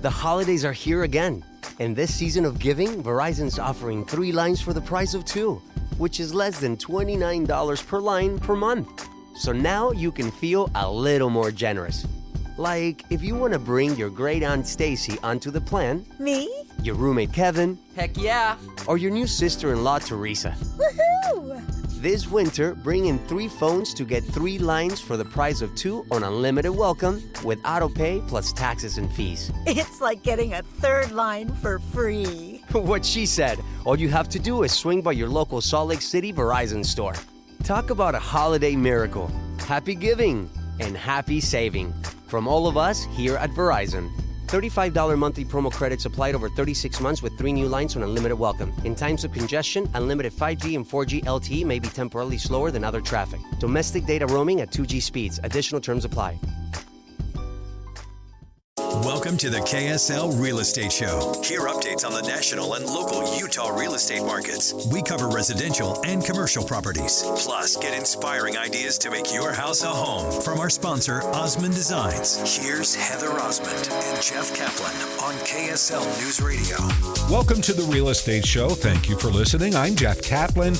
The holidays are here again. And this season of giving, Verizon's offering 3 lines for the price of 2, which is less than $29 per line per month. So now you can feel a little more generous. Like if you want to bring your great aunt Stacy onto the plan. Me? Your roommate Kevin. Heck yeah. Or your new sister-in-law Teresa. Woohoo! This winter, bring in 3 phones to get 3 lines for the price of 2 on unlimited welcome with auto pay plus taxes and fees. It's like getting a 3rd line for free. What she said. All you have to do is swing by your local Salt Lake City Verizon store. Talk about a holiday miracle. Happy giving and happy saving. From all of us here at Verizon. $35 monthly promo credits applied over 36 months with 3 new lines on unlimited welcome. In times of congestion, unlimited 5G and 4G LTE may be temporarily slower than other traffic. Domestic data roaming at 2G speeds. Additional terms apply. Welcome to the KSL Real Estate Show. Hear updates on the national and local Utah real estate markets. We cover residential and commercial properties. Plus, get inspiring ideas to make your house a home from our sponsor, Osmond Designs. Here's Heather Osmond and Jeff Caplan on KSL News Radio. Welcome to the Real Estate Show. Thank you for listening. I'm Jeff Caplan.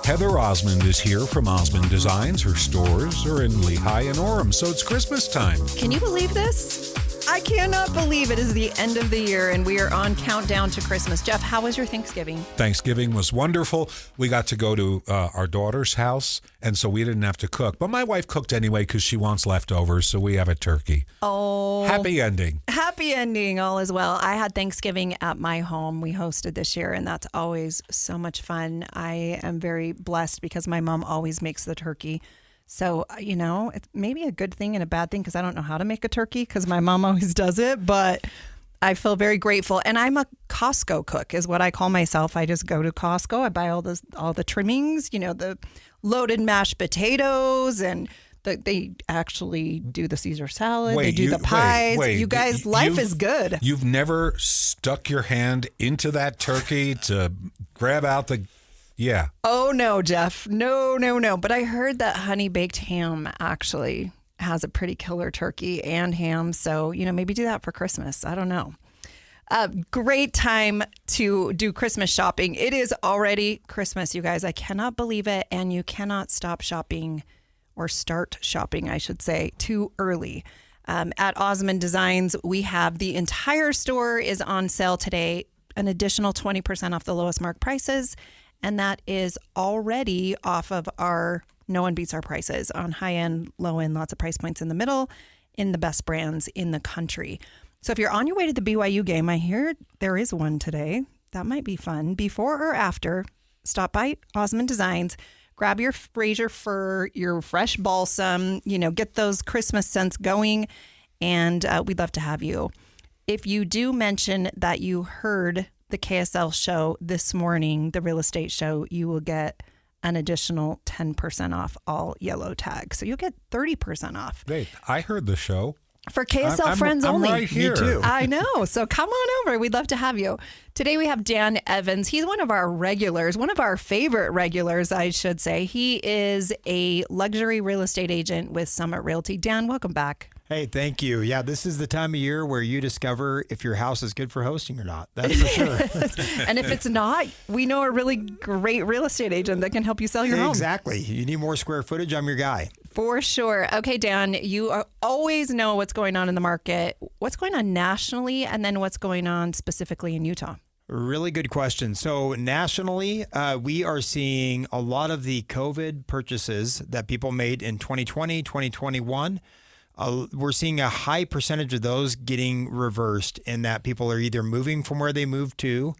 Heather Osmond is here from Osmond Designs. Her stores are in Lehigh and Orem, so it's Christmas time. Can you believe this? I cannot believe it is the end of the year and we are on countdown to Christmas. Jeff, how was your Thanksgiving? Thanksgiving was wonderful. We got to go to our daughter's house, and so we didn't have to cook. But my wife cooked anyway because she wants leftovers, so we have a turkey. Oh. Happy ending. Happy ending, all as well. I had Thanksgiving at my home. We hosted this year, and that's always so much fun. I am very blessed because my mom always makes the turkey. So, you know, it's maybe a good thing and a bad thing because I don't know how to make a turkey because my mom always does it, but I feel very grateful. And I'm a Costco cook is what I call myself. I just go to Costco. I buy all the trimmings, you know, the loaded mashed potatoes, and they actually do the Caesar salad. They do the pies. You guys, life is good. You've never stuck your hand into that turkey to grab out the... Yeah. Oh, no, Jeff. No. But I heard that honey baked ham actually has a pretty killer turkey and ham. So, you know, maybe do that for Christmas. I don't know. Great time to do Christmas shopping. It is already Christmas, you guys. I cannot believe it. And you cannot stop shopping or start shopping, I should say, too early. At Osmond Designs, we have the entire store is on sale today. An additional 20% off the lowest mark prices. And that is already off of our No One Beats Our Prices on high end, low end, lots of price points in the middle, in the best brands in the country. So if you're on your way to the BYU game, I hear there is one today. That might be fun. Before or after, stop by Osmond Designs, grab your Fraser fir, your fresh balsam, you know, get those Christmas scents going, and we'd love to have you. If you do mention that you heard the KSL show this morning, the real estate show, you will get an additional 10% off all yellow tags. So you'll get 30% off. Wait, I heard the show. For KSL friends I'm only. right here. Me too. I know. So come on over. We'd love to have you. Today we have Dan Evans. He's one of our regulars, one of our favorite regulars, I should say. He is a luxury real estate agent with Summit Realty. Dan, welcome back. Hey, thank you. Yeah, this is the time of year where you discover if your house is good for hosting or not. That's for sure. And if it's not, we know a really great real estate agent that can help you sell your home. Exactly. You need more square footage, I'm your guy. For sure. Okay, Dan, you always know what's going on in the market. What's going on nationally, and then what's going on specifically in Utah? Really good question. So nationally, we are seeing a lot of the COVID purchases that people made in 2020, 2021. We're seeing a high percentage of those getting reversed in that people are either moving from where they moved to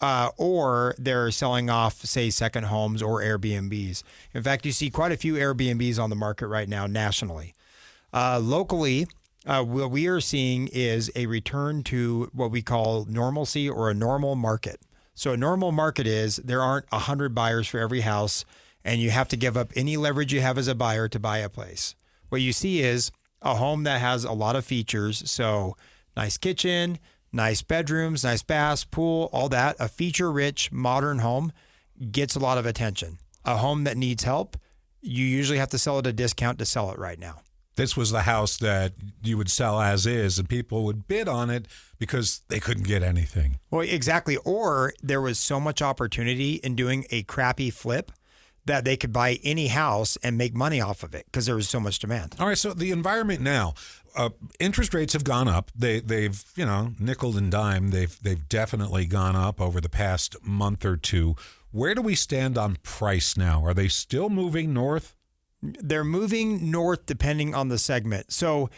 or they're selling off, say, second homes or Airbnbs. In fact, you see quite a few Airbnbs on the market right now nationally. Locally, what we are seeing is a return to what we call normalcy or a normal market. So a normal market is there aren't 100 buyers for every house, and you have to give up any leverage you have as a buyer to buy a place. What you see is a home that has a lot of features. So nice kitchen, nice bedrooms, nice baths, pool, all that. A feature-rich modern home gets a lot of attention. A home that needs help, you usually have to sell at a discount to sell it right now. This was the house that you would sell as is, and people would bid on it because they couldn't get anything. Well, exactly. Or there was so much opportunity in doing a crappy flip that they could buy any house and make money off of it because there was so much demand. All right, so the environment now, interest rates have gone up. They've nickel and dime. They've definitely gone up over the past month or two. Where do we stand on price now? Are they still moving north? They're moving north depending on the segment. So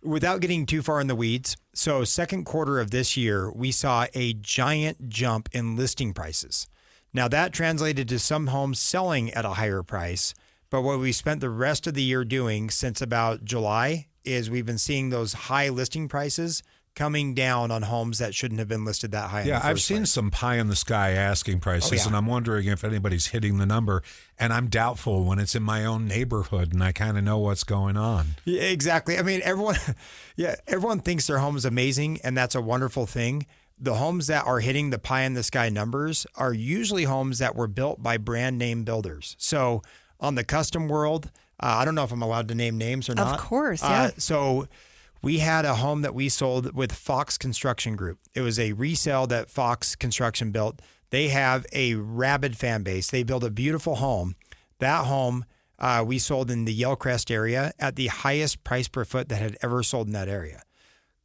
without getting too far in the weeds, so second quarter of this year, we saw a giant jump in listing prices. Now that translated to some homes selling at a higher price, but what we spent the rest of the year doing since about July is we've been seeing those high listing prices coming down on homes that shouldn't have been listed that high. Yeah, I've seen some pie in the sky asking prices, and I'm wondering if anybody's hitting the number, and I'm doubtful when it's in my own neighborhood and I kind of know what's going on. Yeah, exactly. I mean, everyone thinks their home is amazing, and that's a wonderful thing. The homes that are hitting the pie in the sky numbers are usually homes that were built by brand name builders. So on the custom world, I don't know if I'm allowed to name names or not. Of course, yeah. So we had a home that we sold with Fox Construction Group. It was a resale that Fox Construction built. They have a rabid fan base. They built a beautiful home. That home we sold in the Yellcrest area at the highest price per foot that had ever sold in that area.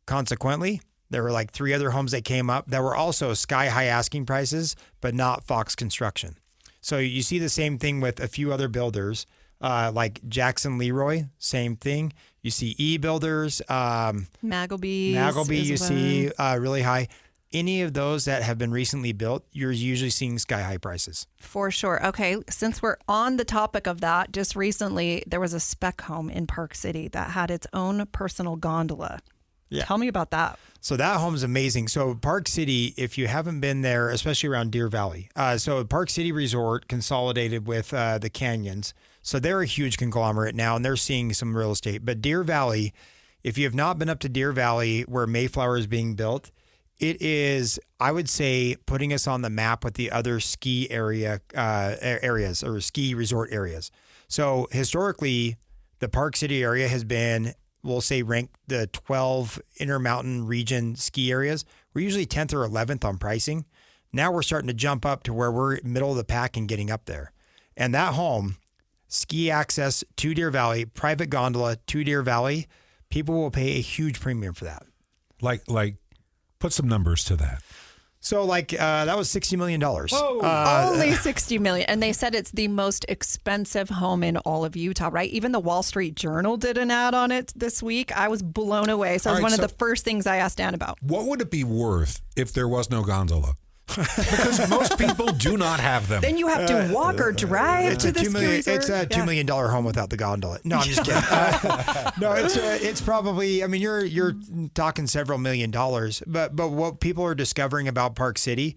Consequently, there were like 3 other homes that came up that were also sky high asking prices, but not Fox Construction. So you see the same thing with a few other builders, like Jackson Leroy, same thing. You see E-builders, Maggleby, you see really high. Any of those that have been recently built, you're usually seeing sky high prices. For sure. Okay, since we're on the topic of that, just recently there was a spec home in Park City that had its own personal gondola. Yeah. Tell me about that. So that home is amazing. So Park City, if you haven't been there, especially around Deer Valley, so Park City Resort consolidated with the Canyons. So they're a huge conglomerate now, and they're seeing some real estate. But Deer Valley, if you have not been up to Deer Valley where Mayflower is being built, it is, I would say, putting us on the map with the other ski areas or ski resort areas. So historically, the Park City area has been, we'll say, ranked the 12 Intermountain region ski areas. We're usually 10th or 11th on pricing. Now we're starting to jump up to where we're middle of the pack and getting up there. And that home, ski access to Deer Valley, private gondola to Deer Valley, people will pay a huge premium for that. Like, put some numbers to that. So that was $60 million. Only $60 million. And they said it's the most expensive home in all of Utah, right? Even the Wall Street Journal did an ad on it this week. I was blown away. So it was one of the first things I asked Dan about. What would it be worth if there was no gondola? Because most people do not have them. Then you have to walk or drive to the ski resort. It's a $2 million home without the gondola. No, I'm just kidding. No, it's probably, I mean, you're talking several $1 million. But what people are discovering about Park City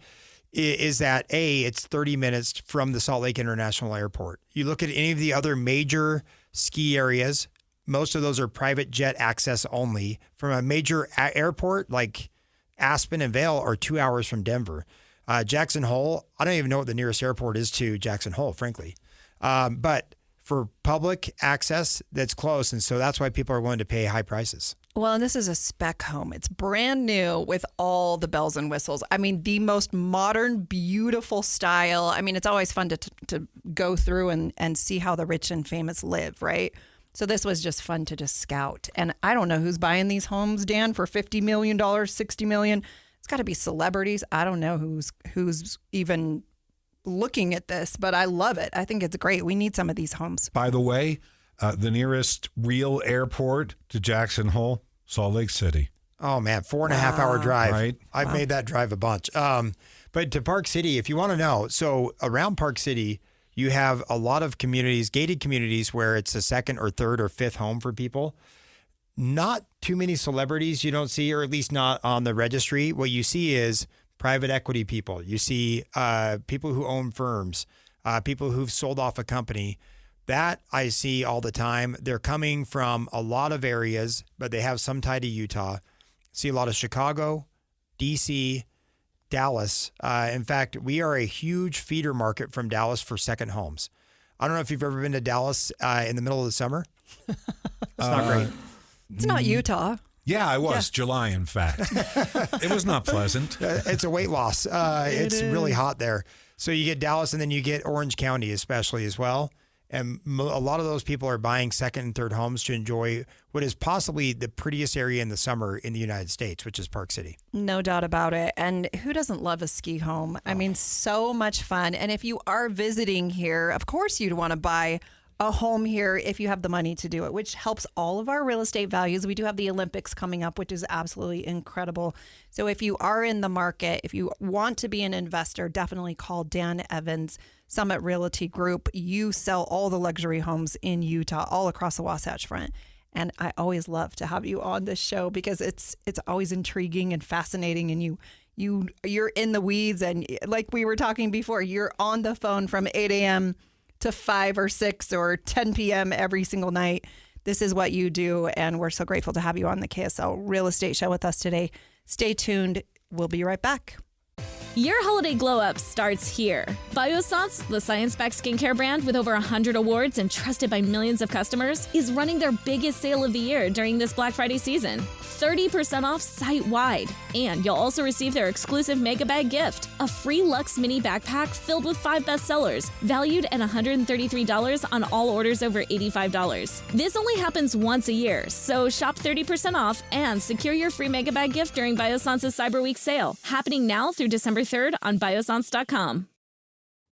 is that, A, it's 30 minutes from the Salt Lake International Airport. You look at any of the other major ski areas, most of those are private jet access only. From a major airport like Aspen and Vail are 2 hours from Denver. Jackson Hole, I don't even know what the nearest airport is to Jackson Hole, frankly. But for public access, that's close. And so that's why people are willing to pay high prices. Well, and this is a spec home. It's brand new with all the bells and whistles. I mean, the most modern, beautiful style. I mean, it's always fun to go through and see how the rich and famous live, right? So this was just fun to just scout. And I don't know who's buying these homes, Dan, for $50 million, $60 million. It's got to be celebrities. I don't know who's even looking at this, but I love it. I think it's great. We need some of these homes. By the way, the nearest real airport to Jackson Hole, Salt Lake City. Oh, man, 4.5 hour drive. Right. I've made that drive a bunch. But to Park City, if you want to know, so around Park City, you have a lot of communities, gated communities, where it's a second or third or fifth home for people. Not too many celebrities you don't see, or at least not on the registry. What you see is private equity people. You see people who own firms, people who've sold off a company. That I see all the time. They're coming from a lot of areas, but they have some tie to Utah. See a lot of Chicago, DC, Dallas. In fact, we are a huge feeder market from Dallas for second homes. I don't know if you've ever been to Dallas in the middle of the summer. It's not great. It's not Utah. Yeah, I was. July, in fact. It was not pleasant. It's a weight loss. It's really hot there. So you get Dallas, and then you get Orange County especially as well. And a lot of those people are buying second and third homes to enjoy what is possibly the prettiest area in the summer in the United States, which is Park City. No doubt about it. And who doesn't love a ski home? I mean, so much fun. And if you are visiting here, of course you'd want to buy a home here if you have the money to do it, which helps all of our real estate values. We do have the Olympics coming up, which is absolutely incredible. So if you are in the market, if you want to be an investor, definitely call Dan Evans, Summit Realty Group. You sell all the luxury homes in Utah, all across the Wasatch Front. And I always love to have you on this show because it's always intriguing and fascinating, and you're in the weeds, and like we were talking before, you're on the phone from 8 a.m. to 5 or 6 or 10 p.m. every single night. This is what you do, and we're so grateful to have you on the KSL Real Estate Show with us today. Stay tuned. We'll be right back. Your holiday glow-up starts here. Biossance, the science-backed skincare brand with over 100 awards and trusted by millions of customers, is running their biggest sale of the year during this Black Friday season. 30% off site-wide. And you'll also receive their exclusive Mega Bag gift, a free Luxe Mini backpack filled with 5 bestsellers, valued at $133 on all orders over $85. This only happens once a year, so shop 30% off and secure your free Mega Bag gift during Biossance's Cyber Week sale, happening now through December 3rd on biossance.com.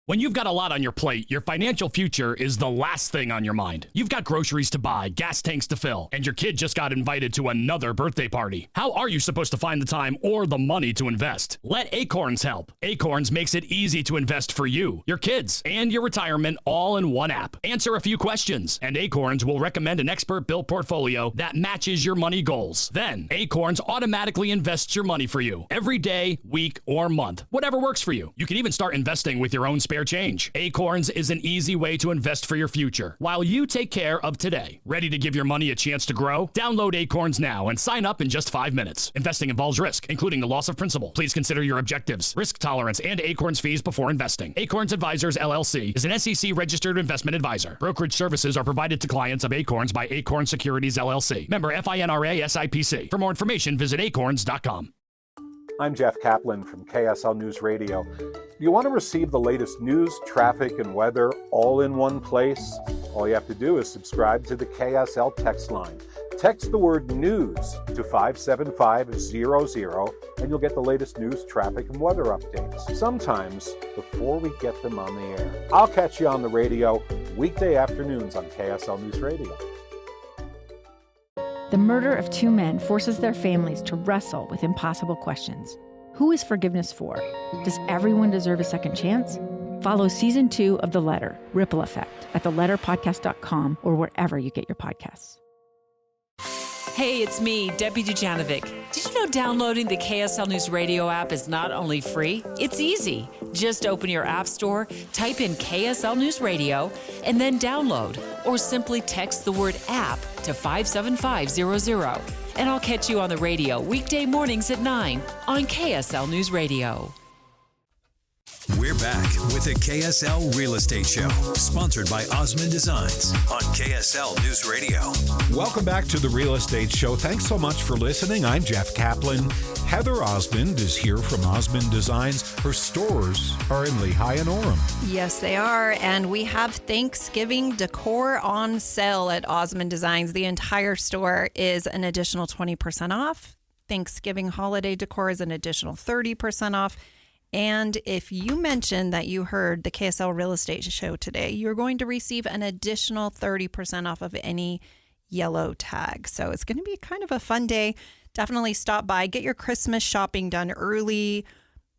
When you've got a lot on your plate, your financial future is the last thing on your mind. You've got groceries to buy, gas tanks to fill, and your kid just got invited to another birthday party. How are you supposed to find the time or the money to invest? Let Acorns help. Acorns makes it easy to invest for you, your kids, and your retirement all in one app. Answer a few questions, and Acorns will recommend an expert-built portfolio that matches your money goals. Then, Acorns automatically invests your money for you every day, week, or month, whatever works for you. You can even start investing with your own spare change. Acorns is an easy way to invest for your future while you take care of today. Ready to give your money a chance to grow? Download Acorns now and sign up in just 5 minutes. Investing involves risk, including the loss of principal. Please consider your objectives, risk tolerance, and Acorns fees before investing. Acorns Advisors LLC is an SEC registered investment advisor. Brokerage services are provided to clients of Acorns by Acorn Securities LLC. Member FINRA SIPC. For more information, visit acorns.com. I'm Jeff Caplan from KSL News Radio. Do you want to receive the latest news, traffic, and weather all in one place? All you have to do is subscribe to the KSL text line. Text the word news to 57500 and you'll get the latest news, traffic, and weather updates, sometimes before we get them on the air. I'll catch you on the radio weekday afternoons on KSL News Radio. The murder of 2 men forces their families to wrestle with impossible questions. Who is forgiveness for? Does everyone deserve a second chance? Follow Season 2 of The Letter, Ripple Effect, at theletterpodcast.com or wherever you get your podcasts. Hey, it's me, Debbie Dujanovic. Did you know downloading the KSL News Radio app is not only free, it's easy. Just open your app store, type in KSL News Radio, and then download. Or simply text the word app to 57500. And I'll catch you on the radio weekday mornings at 9 on KSL News Radio. We're back with the KSL Real Estate Show, sponsored by Osmond Designs on KSL News Radio. Welcome back to the Real Estate Show. Thanks so much for listening. I'm Jeff Caplan. Heather Osmond is here from Osmond Designs. Her stores are in Lehigh and Orem. Yes, they are. And we have Thanksgiving decor on sale at Osmond Designs. The entire store is an additional 20% off. Thanksgiving holiday decor is an additional 30% off. And if you mention that you heard the KSL Real Estate Show today, you're going to receive an additional 30% off of any yellow tag. So it's going to be kind of a fun day. Definitely stop by, get your Christmas shopping done early.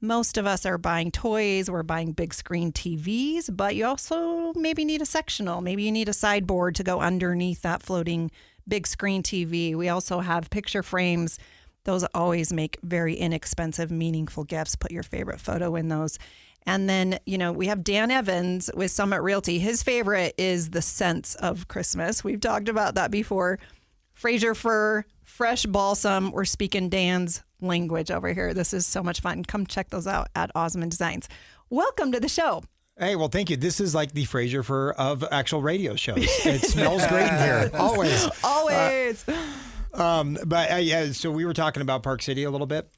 Most of us are buying toys, we're buying big screen TVs, but you also maybe need a sectional. Maybe you need a sideboard to go underneath that floating big screen TV. We also have picture frames. Those always make very inexpensive, meaningful gifts. Put your favorite photo in those. And then, we have Dan Evans with Summit Realty. His favorite is the scents of Christmas. We've talked about that before. Fraser fir, fresh balsam. We're speaking Dan's language over here. This is so much fun. Come check those out at Osmond Designs. Welcome to the show. Hey, well, thank you. This is like the Fraser Fur of actual radio shows. It smells great in here. Always. Always. Yeah, so we were talking about Park City a little bit.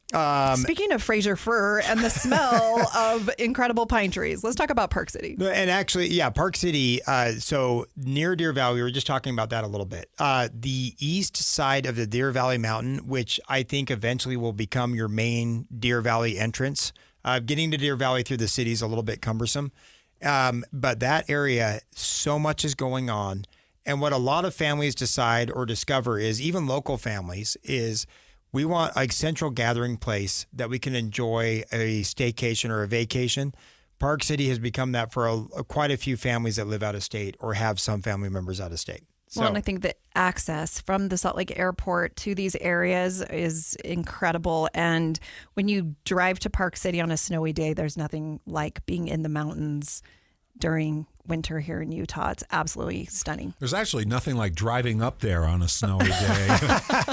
Speaking of Fraser Fur and the smell of incredible pine trees, let's talk about Park City. And actually, yeah, Park City. So near Deer Valley, we were just talking about that a little bit. The east side of the Deer Valley Mountain, which I think eventually will become your main Deer Valley entrance. Getting to Deer Valley through the city is a little bit cumbersome. But that area, so much is going on. And what a lot of families decide or discover is, even local families, is we want a central gathering place that we can enjoy a staycation or a vacation. Park City has become that for quite a few families that live out of state or have some family members out of state. Well, and I think the access from the Salt Lake Airport to these areas is incredible. And when you drive to Park City on a snowy day, there's nothing like being in the mountains during winter here in Utah. It's absolutely stunning. There's actually nothing like driving up there on a snowy day.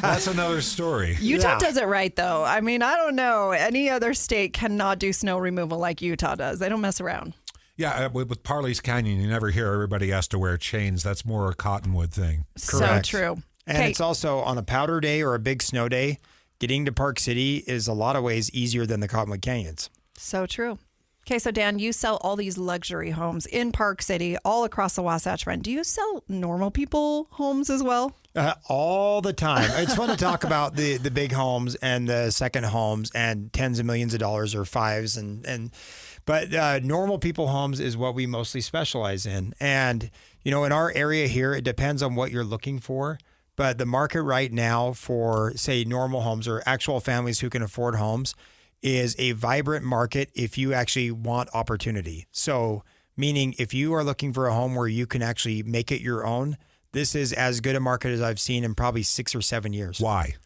That's another story. Utah does it right, though. I mean, I don't know. Any other state cannot do snow removal like Utah does. They don't mess around. Yeah, with Parley's Canyon, you never hear everybody has to wear chains. That's more a cottonwood thing. Correct. So true. And it's also on a powder day or a big snow day, getting to Park City is a lot of ways easier than the Cottonwood Canyons. So true. Okay, so Dan, you sell all these luxury homes in Park City, all across the Wasatch Front. Do you sell normal people homes as well? All the time. It's fun to talk about the big homes and the second homes and tens of millions of dollars or fives but normal people homes is what we mostly specialize in. And in our area here, it depends on what you're looking for. But the market right now for, say, normal homes or actual families who can afford homes is a vibrant market if you actually want opportunity. So meaning if you are looking for a home where you can actually make it your own, this is as good a market as I've seen in probably 6 or 7 years. Why?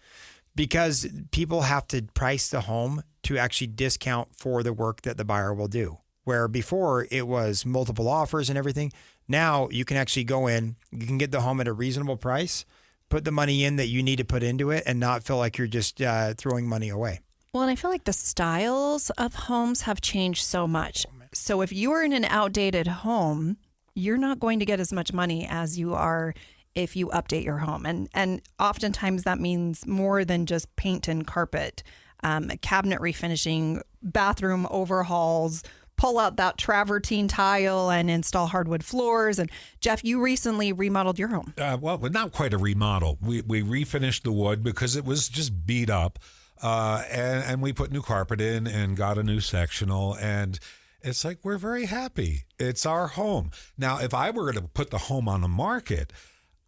Because people have to price the home to actually discount for the work that the buyer will do. Where before it was multiple offers and everything. Now you can actually go in, you can get the home at a reasonable price, put the money in that you need to put into it and not feel like you're just throwing money away. Well, and I feel like the styles of homes have changed so much. So if you are in an outdated home, you're not going to get as much money as you are if you update your home. And oftentimes that means more than just paint and carpet, cabinet refinishing, bathroom overhauls, pull out that travertine tile and install hardwood floors. And Jeff, you recently remodeled your home. Well, not quite a remodel. We refinished the wood because it was just beat up. And we put new carpet in and got a new sectional, and it's like we're very happy. It's our home. Now, if I were to put the home on the market,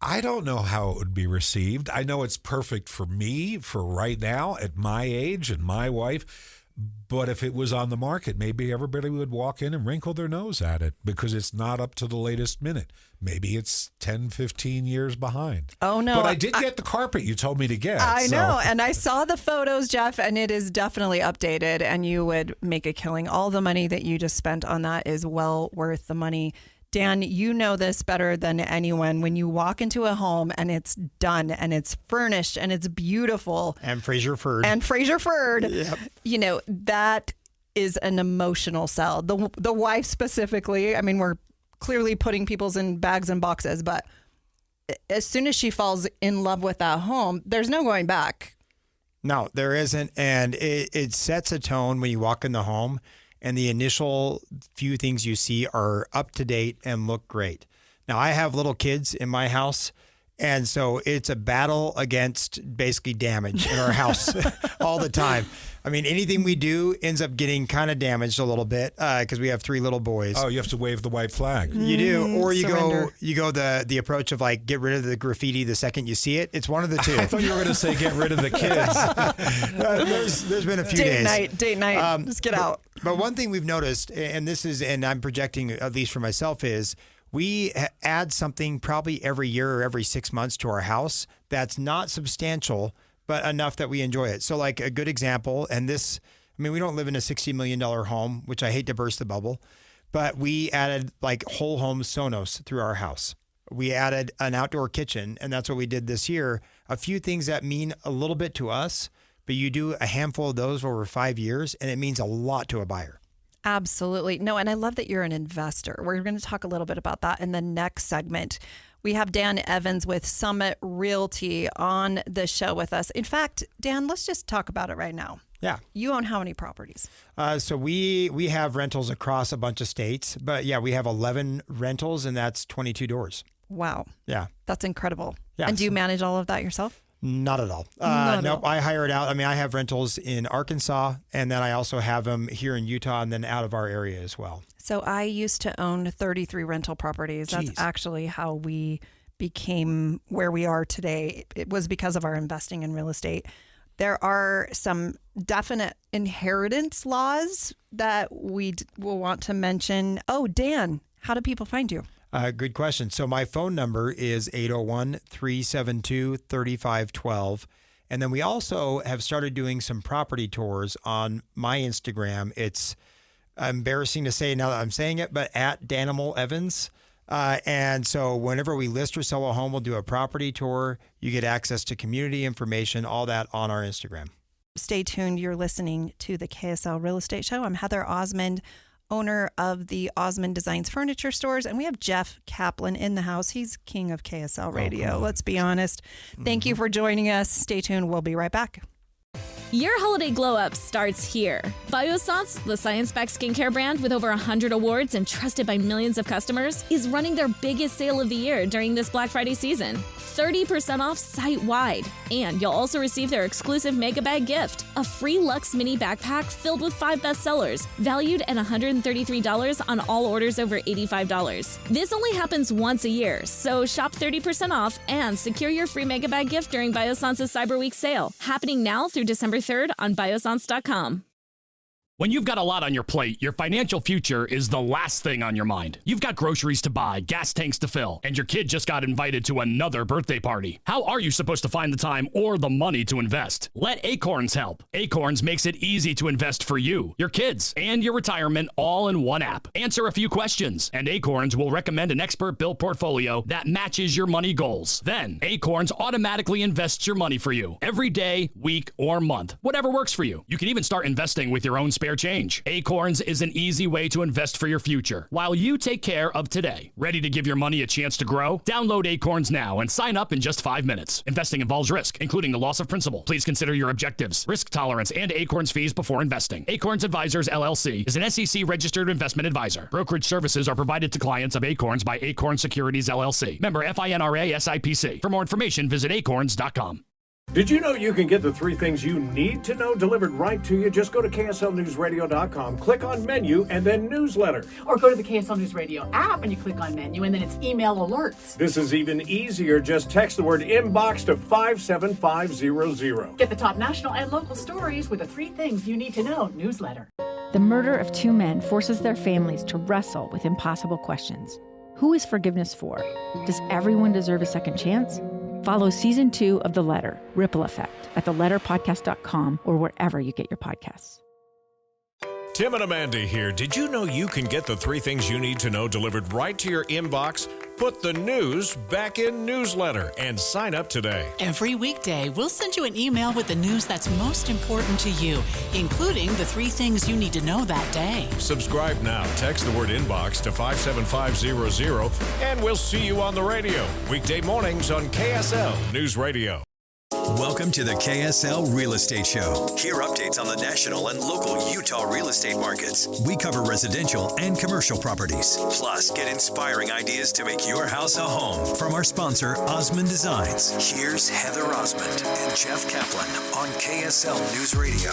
I don't know how it would be received. I know it's perfect for me for right now at my age and my wife. But if it was on the market, maybe everybody would walk in and wrinkle their nose at it because it's not up to the latest minute. Maybe it's 10, 15 years behind. Oh, no. But I did get the carpet you told me to get. I know. And I saw the photos, Jeff, and it is definitely updated and you would make a killing. All the money that you just spent on that is well worth the money. Dan, you know this better than anyone. When you walk into a home and it's done and it's furnished and it's beautiful. And Fraser Furred. Yep. That is an emotional sell. The wife specifically, I mean, we're clearly putting people's in bags and boxes, but as soon as she falls in love with that home, there's no going back. No, there isn't. And it sets a tone when you walk in the home. And the initial few things you see are up to date and look great. Now, I have little kids in my house, and so it's a battle against basically damage in our house all the time. I mean, anything we do ends up getting kind of damaged a little bit because we have 3 little boys. Oh, you have to wave the white flag. You do, or you surrender. go the approach of like get rid of the graffiti the second you see it. It's one of the two. I thought you were going to say get rid of the kids. There's been a few days. Date night. Just get out. But one thing we've noticed, and I'm projecting at least for myself, is we add something probably every year or every 6 months to our house that's not substantial, but enough that we enjoy it. So like a good example, and this, I mean, we don't live in a $60 million home, which I hate to burst the bubble, but we added like whole home Sonos through our house. We added an outdoor kitchen, and that's what we did this year. A few things that mean a little bit to us, but you do a handful of those over 5 years, and it means a lot to a buyer. Absolutely. No, and I love that you're an investor. We're going to talk a little bit about that in the next segment. We have Dan Evans with Summit Realty on the show with us. In fact, Dan, let's just talk about it right now. Yeah. You own how many properties? So we have rentals across a bunch of states, but yeah, we have 11 rentals and that's 22 doors. Wow. Yeah. That's incredible. Yes. And do you manage all of that yourself? Not at all. Nope. I hire it out. I mean, I have rentals in Arkansas, and then I also have them here in Utah and then out of our area as well. So I used to own 33 rental properties. Jeez. That's actually how we became where we are today. It was because of our investing in real estate. There are some definite inheritance laws that we will want to mention. Oh, Dan, how do people find you? Good question. So my phone number is 801-372-3512. And then we also have started doing some property tours on my Instagram. It's embarrassing to say now that I'm saying it, but at Danimal Evans. And so whenever we list or sell a home, we'll do a property tour. You get access to community information, all that on our Instagram. Stay tuned. You're listening to the KSL Real Estate Show. I'm Heather Osmond, owner of the Osmond Designs Furniture Stores, and we have Jeff Caplan in the house. He's king of KSL Radio. Let's be honest. Thank you for joining us. Stay tuned. We'll be right back. Your holiday glow up starts here. Biossance, the science-backed skincare brand with over 100 awards and trusted by millions of customers, is running their biggest sale of the year during this Black Friday season. 30% off site-wide. And you'll also receive their exclusive Mega Bag gift, a free Luxe Mini backpack filled with 5 bestsellers, valued at $133 on all orders over $85. This only happens once a year, so shop 30% off and secure your free Mega Bag gift during Biossance's Cyber Week sale, happening now through December 3rd on biossance.com. When you've got a lot on your plate, your financial future is the last thing on your mind. You've got groceries to buy, gas tanks to fill, and your kid just got invited to another birthday party. How are you supposed to find the time or the money to invest? Let Acorns help. Acorns makes it easy to invest for you, your kids, and your retirement all in one app. Answer a few questions, and Acorns will recommend an expert-built portfolio that matches your money goals. Then, Acorns automatically invests your money for you every day, week, or month, whatever works for you. You can even start investing with your own spare change. Acorns is an easy way to invest for your future while you take care of today. Ready to give your money a chance to grow? Download Acorns now and sign up in just 5 minutes. Investing involves risk, including the loss of principal. Please consider your objectives, risk tolerance, and Acorns fees before investing. Acorns Advisors LLC is an SEC registered investment advisor. Brokerage services are provided to clients of Acorns by Acorn Securities LLC. Member FINRA SIPC. For more information, visit acorns.com. Did you know you can get the 3 things you need to know delivered right to you? Just go to KSLNewsRadio.com, click on menu, and then newsletter. Or go to the KSL News Radio app and you click on menu, and then it's email alerts. This is even easier. Just text the word inbox to 57500. Get the top national and local stories with the 3 things you need to know newsletter. The murder of 2 men forces their families to wrestle with impossible questions. Who is forgiveness for? Does everyone deserve a second chance? Follow Season 2 of The Letter, Ripple Effect, at theletterpodcast.com or wherever you get your podcasts. Tim and Amanda here. Did you know you can get the 3 things you need to know delivered right to your inbox? Put the news back in newsletter and sign up today. Every weekday, we'll send you an email with the news that's most important to you, including the 3 things you need to know that day. Subscribe now. Text the word inbox to 57500 and we'll see you on the radio. Weekday mornings on KSL News Radio. Welcome to the KSL Real Estate Show. Hear updates on the national and local Utah real estate markets. We cover residential and commercial properties. Plus, get inspiring ideas to make your house a home from our sponsor, Osmond Designs. Here's Heather Osmond and Jeff Caplan on KSL News Radio.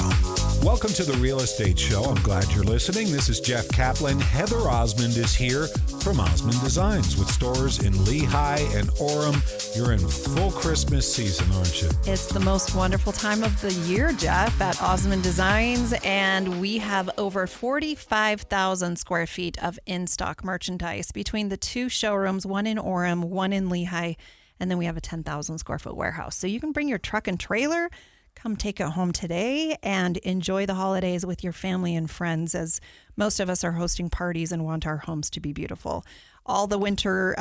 Welcome to the Real Estate Show. I'm glad you're listening. This is Jeff Caplan. Heather Osmond is here from Osmond Designs with stores in Lehigh and Orem. You're in full Christmas season, aren't you? It's the most wonderful time of the year, Jeff, at Osmond Designs, and we have over 45,000 square feet of in-stock merchandise between the 2 showrooms, one in Orem, one in Lehigh, and then we have a 10,000 square foot warehouse. So you can bring your truck and trailer, come take it home today, and enjoy the holidays with your family and friends, as most of us are hosting parties and want our homes to be beautiful. All the winter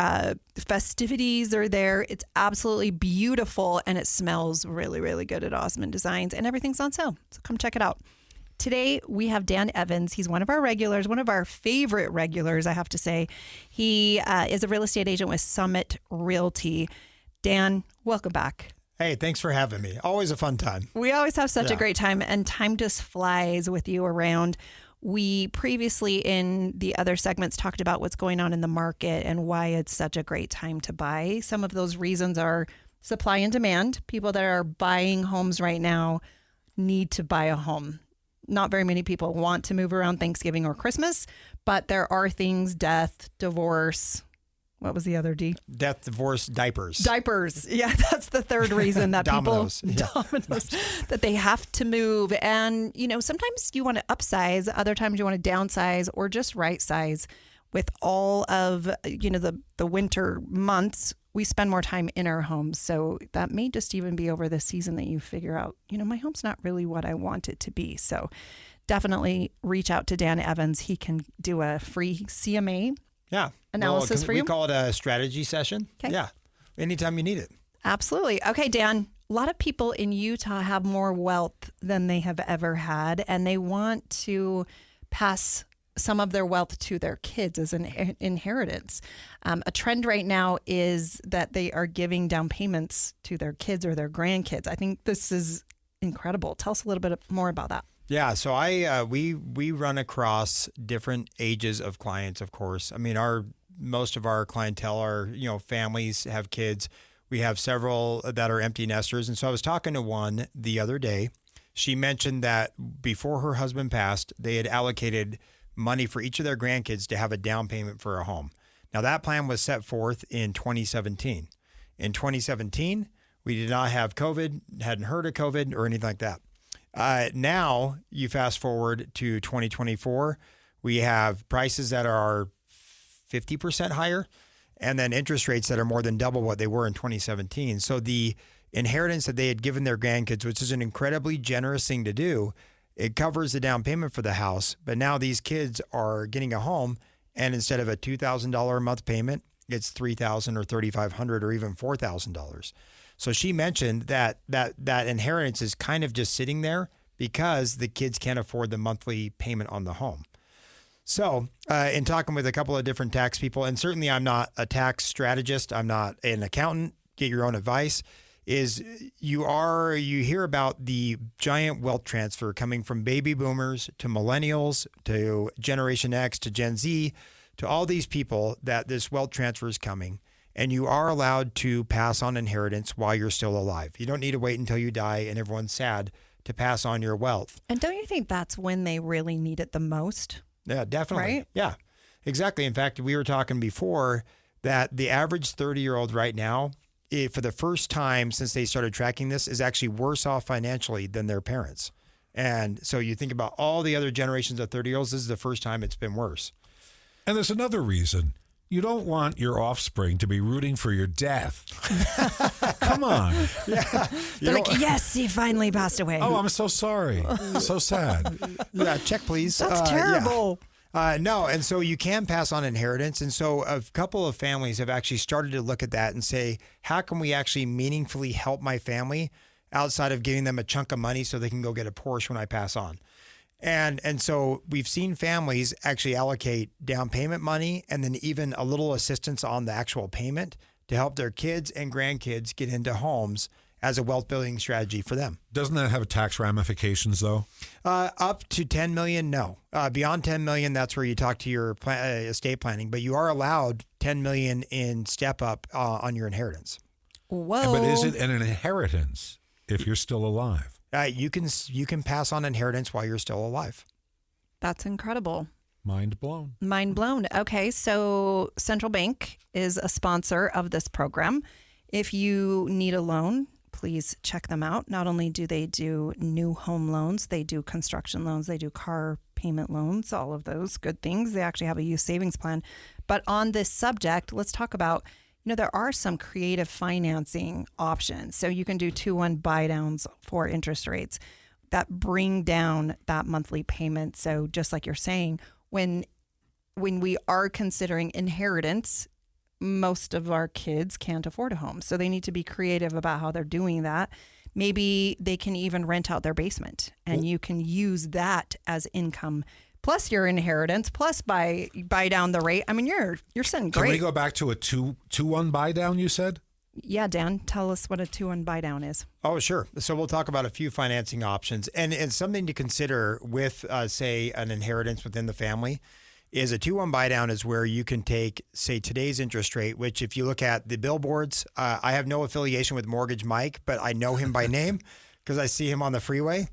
festivities are there. It's absolutely beautiful, and it smells really, really good at Osmond Designs, and everything's on sale. So come check it out. today we have Dan Evans. He's one of our regulars, one of our favorite regulars, I have to say. He is a real estate agent with Summit Realty. Dan, welcome back. Hey, thanks for having me. Always a fun time. We always have such a great time, and time just flies with you around. We previously in the other segments talked about what's going on in the market and why it's such a great time to buy. Some of those reasons are supply and demand. People that are buying homes right now need to buy a home. Not very many people want to move around Thanksgiving or Christmas, but there are things, death, divorce. What was the other D? Death, divorce, diapers. Diapers. Yeah, that's the third reason that Dominoes. Dominoes, that they have to move. And, sometimes you want to upsize, other times you want to downsize or just right size. With all of, the winter months, we spend more time in our homes. So that may just even be over the season that you figure out, my home's not really what I want it to be. So definitely reach out to Dan Evans. He can do a free CMA analysis for you. We call it a strategy session. Okay. Yeah. Anytime you need it. Absolutely. Okay, Dan, a lot of people in Utah have more wealth than they have ever had, and they want to pass some of their wealth to their kids as an inheritance. A trend right now is that they are giving down payments to their kids or their grandkids. I think this is incredible. Tell us a little bit more about that. Yeah, so we run across different ages of clients, of course. I mean, most of our clientele are, families, have kids. We have several that are empty nesters. And so I was talking to one the other day. She mentioned that before her husband passed, they had allocated money for each of their grandkids to have a down payment for a home. Now, that plan was set forth in 2017. In 2017, we did not have COVID, hadn't heard of COVID or anything like that. Now, you fast forward to 2024, we have prices that are 50% higher and then interest rates that are more than double what they were in 2017. So the inheritance that they had given their grandkids, which is an incredibly generous thing to do, it covers the down payment for the house. But now these kids are getting a home, and instead of a $2,000 a month payment, it's $3,000 or $3,500 or even $4,000. So she mentioned that inheritance is kind of just sitting there because the kids can't afford the monthly payment on the home. So in talking with a couple of different tax people, and certainly I'm not a tax strategist, I'm not an accountant, get your own advice, is you hear about the giant wealth transfer coming from baby boomers to millennials to Generation X to Gen Z to all these people, that this wealth transfer is coming. And you are allowed to pass on inheritance while you're still alive. You don't need to wait until you die and everyone's sad to pass on your wealth. And don't you think that's when they really need it the most? Yeah, definitely. Right? Yeah, exactly. In fact, we were talking before that the average 30-year-old right now, for the first time since they started tracking this, is actually worse off financially than their parents. And so you think about all the other generations of 30-year-olds, this is the first time it's been worse. And there's another reason. You don't want your offspring to be rooting for your death. Come on. Yeah. They're like, yes, he finally passed away. Oh, I'm so sorry. So sad. Yeah, check please. That's terrible. Yeah. No, and so you can pass on inheritance. And so a couple of families have actually started to look at that and say, how can we actually meaningfully help my family outside of giving them a chunk of money so they can go get a Porsche when I pass on? And so we've seen families actually allocate down payment money and then even a little assistance on the actual payment to help their kids and grandkids get into homes as a wealth building strategy for them. Doesn't that have tax ramifications, though? Up to $10 million, no. Beyond $10 million, that's where you talk to your estate planning. But you are allowed $10 million in step up on your inheritance. Whoa! But is it an inheritance if you're still alive? You can pass on inheritance while you're still alive. That's incredible. Mind blown. Mind blown. Okay, so Central Bank is a sponsor of this program. If you need a loan, please check them out. Not only do they do new home loans, they do construction loans, they do car payment loans, all of those good things. They actually have a youth savings plan. But on this subject, let's talk about, there are some creative financing options. So you can do 2-1 buy downs for interest rates that bring down that monthly payment. So just like you're saying, when we are considering inheritance, most of our kids can't afford a home. So they need to be creative about how they're doing that. maybe they can even rent out their basement, and you can use that as income. Plus your inheritance, plus buy down the rate. I mean, you're sitting great. Can we go back to a 2-1 buy down, you said? Yeah, Dan, tell us what a 2-1 buy down is. Oh, sure. So we'll talk about a few financing options. And something to consider with, say, an inheritance within the family is a 2-1 buy down is where you can take, say, today's interest rate, which if you look at the billboards, I have no affiliation with Mortgage Mike, but I know him by name because I see him on the freeway.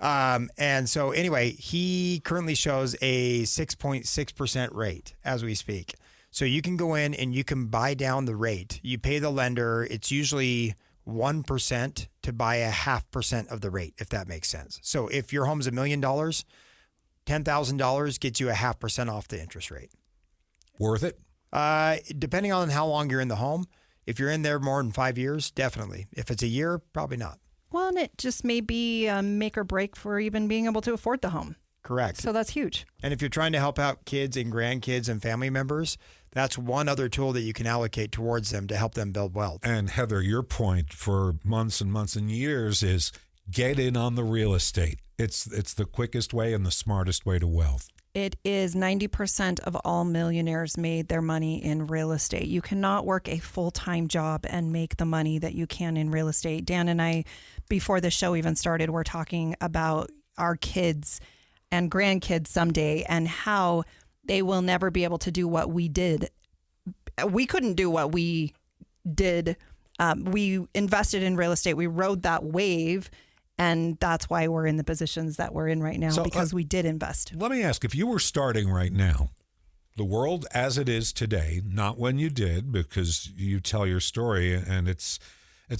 And so anyway, he currently shows a 6.6% rate as we speak. So you can go in and you can buy down the rate. You pay the lender. It's usually 1% to buy 0.5% of the rate, if that makes sense. So if your home's $1 million, $10,000 gets you 0.5% off the interest rate. Worth it? Depending on how long you're in the home. If you're in there more than 5 years, definitely. If it's a year, probably not. Well, and it just may be a make or break for even being able to afford the home. Correct. So that's huge. And if you're trying to help out kids and grandkids and family members, that's one other tool that you can allocate towards them to help them build wealth. And Heather, your point for months and months and years is get in on the real estate. It's the quickest way and the smartest way to wealth. It is 90% of all millionaires made their money in real estate. You cannot work a full-time job and make the money that you can in real estate. Dan and I, before the show even started, we're talking about our kids and grandkids someday and how they will never be able to do what we did. We couldn't do what we did. We invested in real estate. We rode that wave. And that's why we're in the positions that we're in right now, because we did invest. Let me ask, if you were starting right now, the world as it is today, not when you did, because you tell your story and it's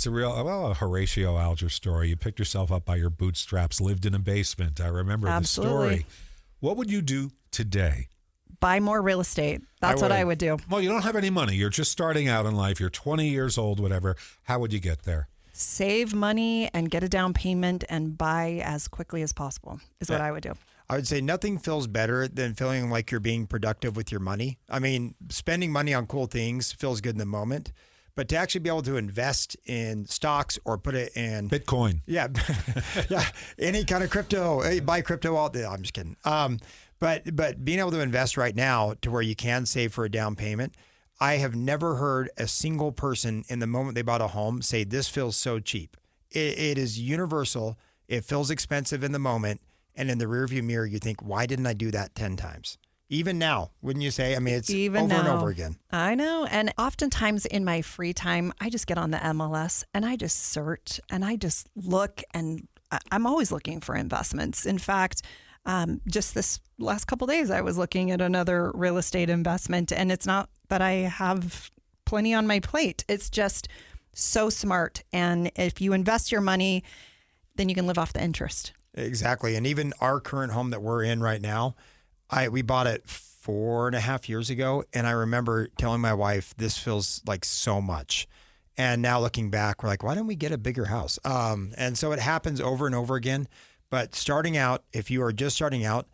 a real, a Horatio Alger story. You picked yourself up by your bootstraps, lived in a basement. I remember the story. What would you do today? Buy more real estate. That's what I would do. Well, you don't have any money. You're just starting out in life. You're 20 years old, whatever. How would you get there? Save money and get a down payment and buy as quickly as possible is what I would do. I would say nothing feels better than feeling like you're being productive with your money. I mean, spending money on cool things feels good in the moment, but to actually be able to invest in stocks or put it in Bitcoin. Yeah. Yeah. Any kind of crypto, buy crypto out there. I'm just kidding. But being able to invest right now to where you can save for a down payment, I have never heard a single person in the moment they bought a home say, this feels so cheap. It is universal. It feels expensive in the moment. And in the rearview mirror, you think, why didn't I do that 10 times? Even now, wouldn't you say? I mean, it's even over now, and over again. I know. And oftentimes in my free time, I just get on the MLS and I just search and I just look, and I'm always looking for investments. In fact, just this last couple of days, I was looking at another real estate investment, and it's not that I have plenty on my plate. It's just so smart. And if you invest your money, then you can live off the interest. Exactly. And even our current home that we're in right now, we bought it 4.5 years ago. And I remember telling my wife, this feels like so much. And now looking back, we're like, why didn't we get a bigger house? And so it happens over and over again. But starting out, if you are just starting out,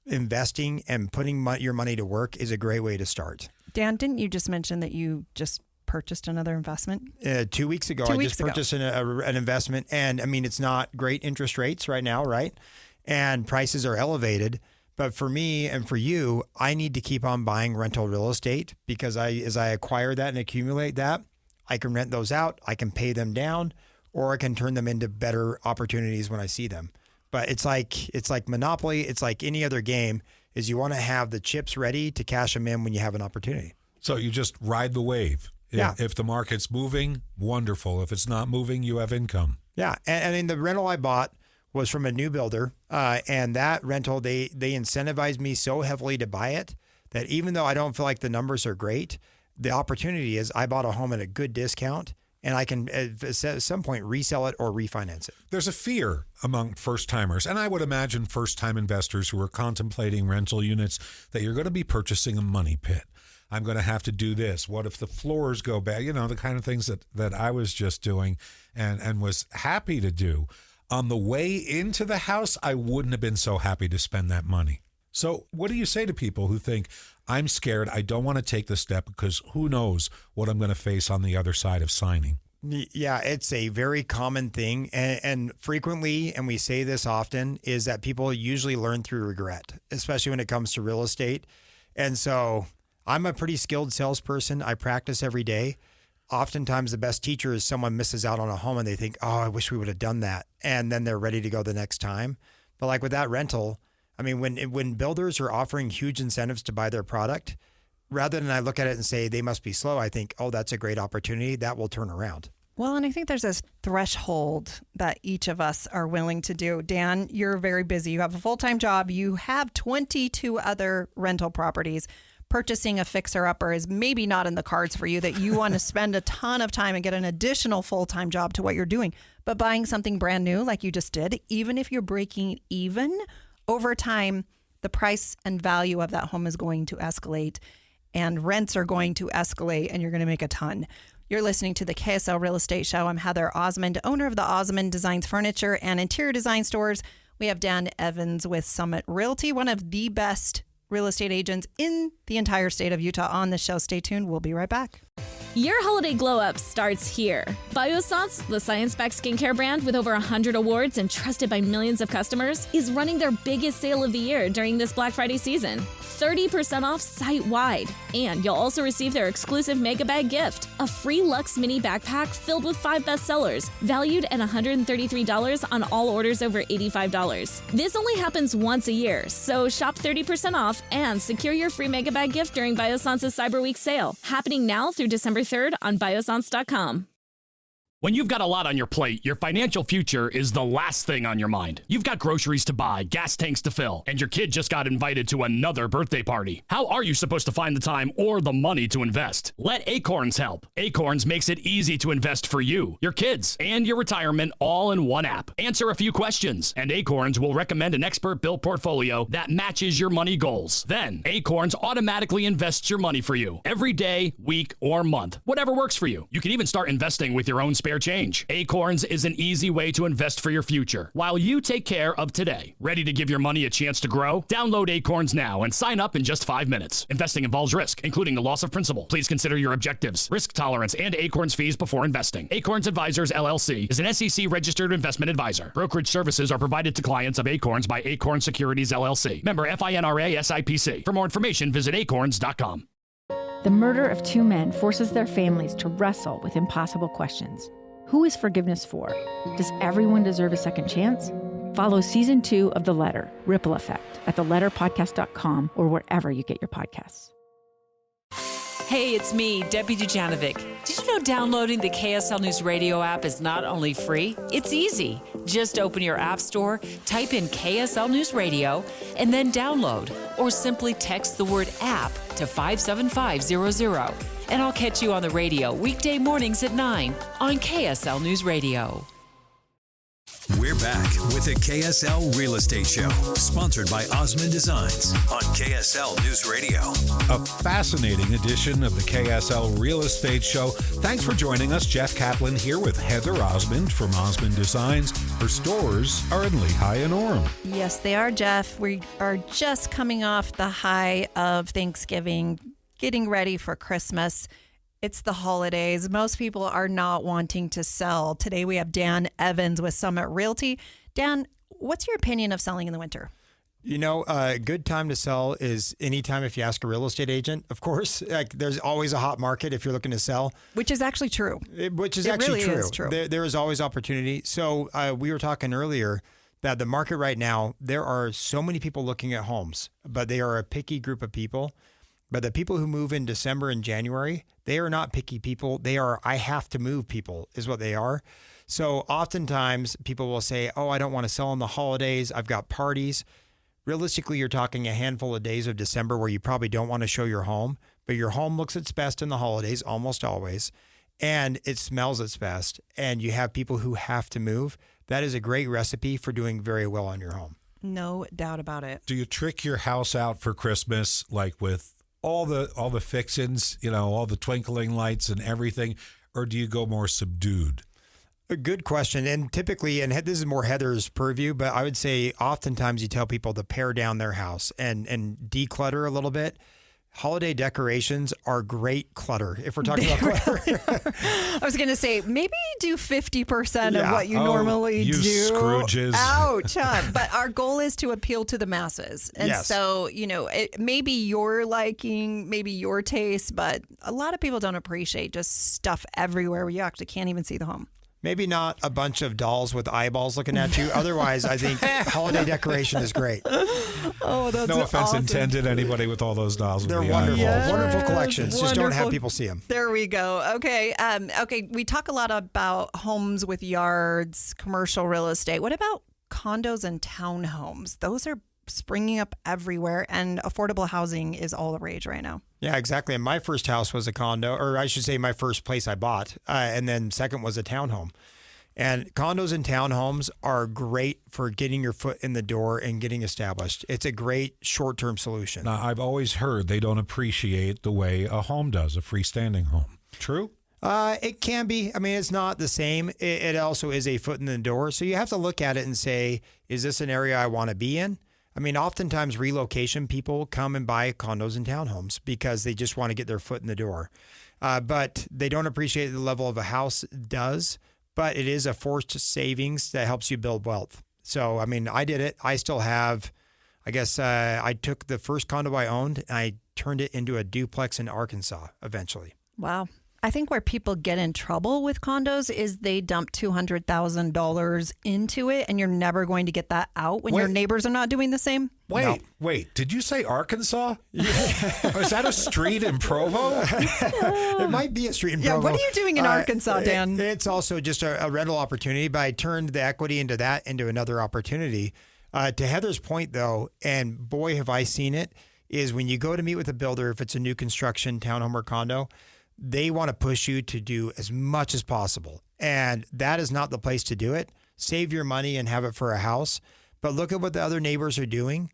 investing and putting your money to work is a great way to start. Dan, didn't you just mention that you just purchased another investment? 2 weeks ago, I just purchased an investment. And I mean, it's not great interest rates right now, right? And prices are elevated. But for me and for you, I need to keep on buying rental real estate because as I acquire that and accumulate that, I can rent those out, I can pay them down, or I can turn them into better opportunities when I see them. But it's like Monopoly. It's like any other game. Is you want to have the chips ready to cash them in when you have an opportunity. So you just ride the wave. Yeah. If the market's moving, wonderful. If it's not moving, you have income. Yeah. And in the rental I bought was from a new builder. And that rental, they incentivized me so heavily to buy it that even though I don't feel like the numbers are great, the opportunity is I bought a home at a good discount. And I can, at some point, resell it or refinance it. There's a fear among first-timers, and I would imagine first-time investors who are contemplating rental units, that you're going to be purchasing a money pit. I'm going to have to do this. What if the floors go bad? You know, the kind of things that I was just doing and was happy to do. On the way into the house, I wouldn't have been so happy to spend that money. So what do you say to people who think, I'm scared, I don't want to take the step because who knows what I'm going to face on the other side of signing? Yeah, it's a very common thing. And frequently, and we say this often, is that people usually learn through regret, especially when it comes to real estate. And so I'm a pretty skilled salesperson. I practice every day. Oftentimes, the best teacher is someone misses out on a home and they think, oh, I wish we would have done that. And then they're ready to go the next time. But like with that rental, I mean, when builders are offering huge incentives to buy their product, rather than I look at it and say they must be slow, I think, oh, that's a great opportunity. That will turn around. Well, and I think there's this threshold that each of us are willing to do. Dan, you're very busy. You have a full-time job. You have 22 other rental properties. Purchasing a fixer-upper is maybe not in the cards for you, that you want to spend a ton of time and get an additional full-time job to what you're doing. But buying something brand new like you just did, even if you're breaking even, over time, the price and value of that home is going to escalate and rents are going to escalate and you're going to make a ton. You're listening to the KSL Real Estate Show. I'm Heather Osmond, owner of the Osmond Designs Furniture and Interior Design Stores. We have Dan Evans with Summit Realty, one of the best real estate agents in the entire state of Utah on the show. Stay tuned. We'll be right back. Your holiday glow up starts here. Biossance, the science-backed skincare brand with over 100 awards and trusted by millions of customers, is running their biggest sale of the year during this Black Friday season. 30% off site-wide. And you'll also receive their exclusive Mega Bag gift, a free Luxe Mini backpack filled with 5 bestsellers, valued at $133 on all orders over $85. This only happens once a year, so shop 30% off and secure your free Mega Bag gift during Biossance's Cyber Week sale, happening now through December 3rd on biossance.com. When you've got a lot on your plate, your financial future is the last thing on your mind. You've got groceries to buy, gas tanks to fill, and your kid just got invited to another birthday party. How are you supposed to find the time or the money to invest? Let Acorns help. Acorns makes it easy to invest for you, your kids, and your retirement all in one app. Answer a few questions, and Acorns will recommend an expert-built portfolio that matches your money goals. Then, Acorns automatically invests your money for you every day, week, or month, whatever works for you. You can even start investing with your own spare change. Acorns is an easy way to invest for your future while you take care of today. Ready to give your money a chance to grow? Download Acorns now and sign up in just 5 minutes. Investing involves risk, including the loss of principal. Please consider your objectives, risk tolerance, and Acorns fees before investing. Acorns Advisors LLC is an SEC registered investment advisor. Brokerage services are provided to clients of Acorns by Acorn Securities LLC. Member FINRA SIPC. For more information, visit acorns.com. The murder of 2 men forces their families to wrestle with impossible questions. Who is forgiveness for? Does everyone deserve a second chance? Follow Season 2 of The Letter, Ripple Effect, at theletterpodcast.com or wherever you get your podcasts. Hey, it's me, Debbie Dujanovic. Did you know downloading the KSL News Radio app is not only free, it's easy. Just open your app store, type in KSL News Radio, and then download. Or simply text the word app to 57500. And I'll catch you on the radio weekday mornings at 9 on KSL News Radio. We're back with the KSL Real Estate Show, sponsored by Osmond Designs on KSL News Radio. A fascinating edition of the KSL Real Estate Show. Thanks for joining us. Jeff Caplan here with Heather Osmond from Osmond Designs. Her stores are in Lehigh and Orem. Yes, they are, Jeff. We are just coming off the high of Thanksgiving, getting ready for Christmas. It's the holidays. Most people are not wanting to sell. Today we have Dan Evans with Summit Realty. Dan, what's your opinion of selling in the winter? You know, a good time to sell is anytime if you ask a real estate agent, of course. Like, there's always a hot market if you're looking to sell. Which is actually true. It really is true. There is always opportunity. So we were talking earlier that the market right now, there are so many people looking at homes, but they are a picky group of people. But the people who move in December and January, they are not picky people. They are, I have to move people is what they are. So oftentimes people will say, oh, I don't want to sell on the holidays. I've got parties. Realistically, you're talking a handful of days of December where you probably don't want to show your home, but your home looks its best in the holidays, almost always, and it smells its best, and you have people who have to move. That is a great recipe for doing very well on your home. No doubt about it. Do you trick your house out for Christmas, like with all the fixins, you know, all the twinkling lights and everything, or do you go more subdued? A good question. And typically, and this is more Heather's purview, but I would say oftentimes you tell people to pare down their house and declutter a little bit. holiday decorations are great clutter. If we're talking about clutter. I was going to say, maybe do 50% of what you Oh, normally you do. Scrooges. Ouch. But our goal is to appeal to the masses. And Yes. so, it may be your liking, maybe your taste, but a lot of people don't appreciate just stuff everywhere where you actually can't even see the home. Maybe not a bunch of dolls with eyeballs looking at you. Otherwise, I think holiday decoration is great. Oh, that's No offense awesome. intended. Anybody with all those dolls. They're with the wonderful. eyeballs. Wonderful collections. Just don't have Wonderful. people see them. There we go. Okay. Okay. We talk a lot about homes with yards, commercial real estate. What about condos and townhomes? Those are springing up everywhere, and affordable housing is all the rage right now. Yeah, exactly. And my first house was a condo, or I should say my first place I bought. And then second was a townhome. And condos and townhomes are great for getting your foot in the door and getting established. It's a great short-term solution. Now, I've always heard they don't appreciate the way a home does, a freestanding home. True? It can be. I mean, it's not the same. It also is a foot in the door. So you have to look at it and say, is this an area I want to be in? I mean, oftentimes relocation people come and buy condos and townhomes because they just want to get their foot in the door. But they don't appreciate the level of a house does, but it is a forced savings that helps you build wealth. So, I mean, I did it. I still have, I guess I took the first condo I owned and I turned it into a duplex in Arkansas eventually. Wow. I think where people get in trouble with condos is they dump $200,000 into it, and you're never going to get that out when your neighbors are not doing the same. Wait, did you say Arkansas? Is that a street in Provo? It might be a street in Yeah, Provo. what are you doing in Arkansas, Dan? It's also just a rental opportunity, but I turned the equity into another opportunity. To Heather's point, though, and boy, have I seen it, is when you go to meet with a builder, if it's a new construction, townhome or condo, they want to push you to do as much as possible. And that is not the place to do it. Save your money and have it for a house. But look at what the other neighbors are doing.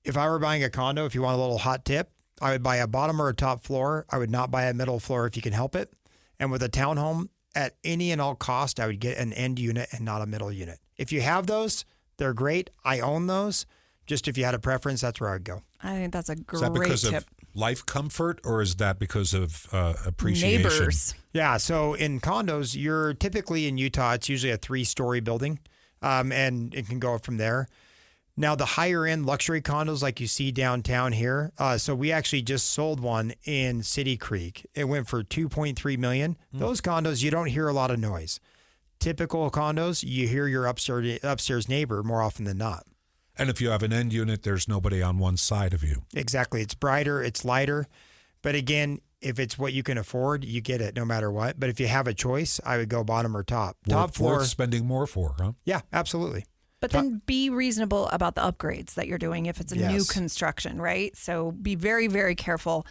If I were buying a condo, if you want a little hot tip, I would buy a bottom or a top floor. I would not buy a middle floor if you can help it. And with a townhome, at any and all cost, I would get an end unit and not a middle unit. If you have those, they're great. I own those. Just if you had a preference, that's where I'd go. I think that's a great Is that because tip. of life comfort, or is that because of appreciation? Neighbors. Yeah. So in condos, you're typically in Utah, it's usually a 3-story building, and it can go up from there. Now, the higher end luxury condos like you see downtown here. So we actually just sold one in City Creek. It went for $2.3 million. Those condos, you don't hear a lot of noise. Typical condos, you hear your upstairs neighbor more often than not. And if you have an end unit, there's nobody on one side of you. Exactly. It's brighter, it's lighter. But again, if it's what you can afford, you get it no matter what. But if you have a choice, I would go bottom or top. Top floor. Worth spending more for, huh? Yeah, absolutely. But then be reasonable about the upgrades that you're doing if it's a new construction, right? So be very, very careful.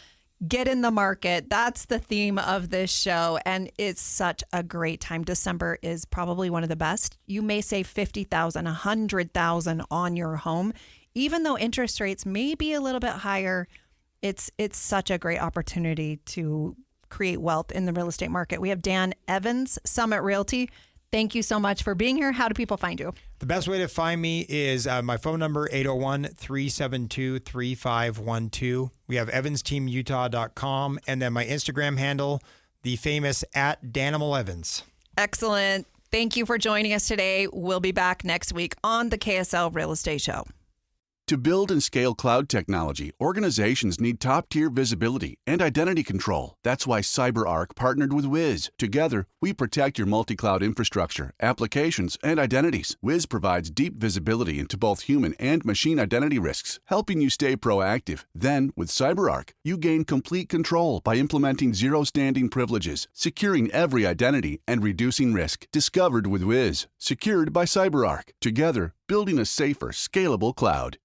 Get in the market. That's the theme of this show. And it's such a great time. December is probably one of the best. You may save $50,000, $100,000 on your home. Even though interest rates may be a little bit higher, it's such a great opportunity to create wealth in the real estate market. We have Dan Evans, Summit Realty. Thank you so much for being here. How do people find you? The best way to find me is my phone number, 801-372-3512. We have evansteamutah.com, and then my Instagram handle, the famous @Danimalevans. Excellent. Thank you for joining us today. We'll be back next week on the KSL Real Estate Show. To build and scale cloud technology, organizations need top-tier visibility and identity control. That's why CyberArk partnered with Wiz. Together, we protect your multi-cloud infrastructure, applications, and identities. Wiz provides deep visibility into both human and machine identity risks, helping you stay proactive. Then, with CyberArk, you gain complete control by implementing zero-standing privileges, securing every identity, and reducing risk. Discovered with Wiz. Secured by CyberArk. Together, building a safer, scalable cloud.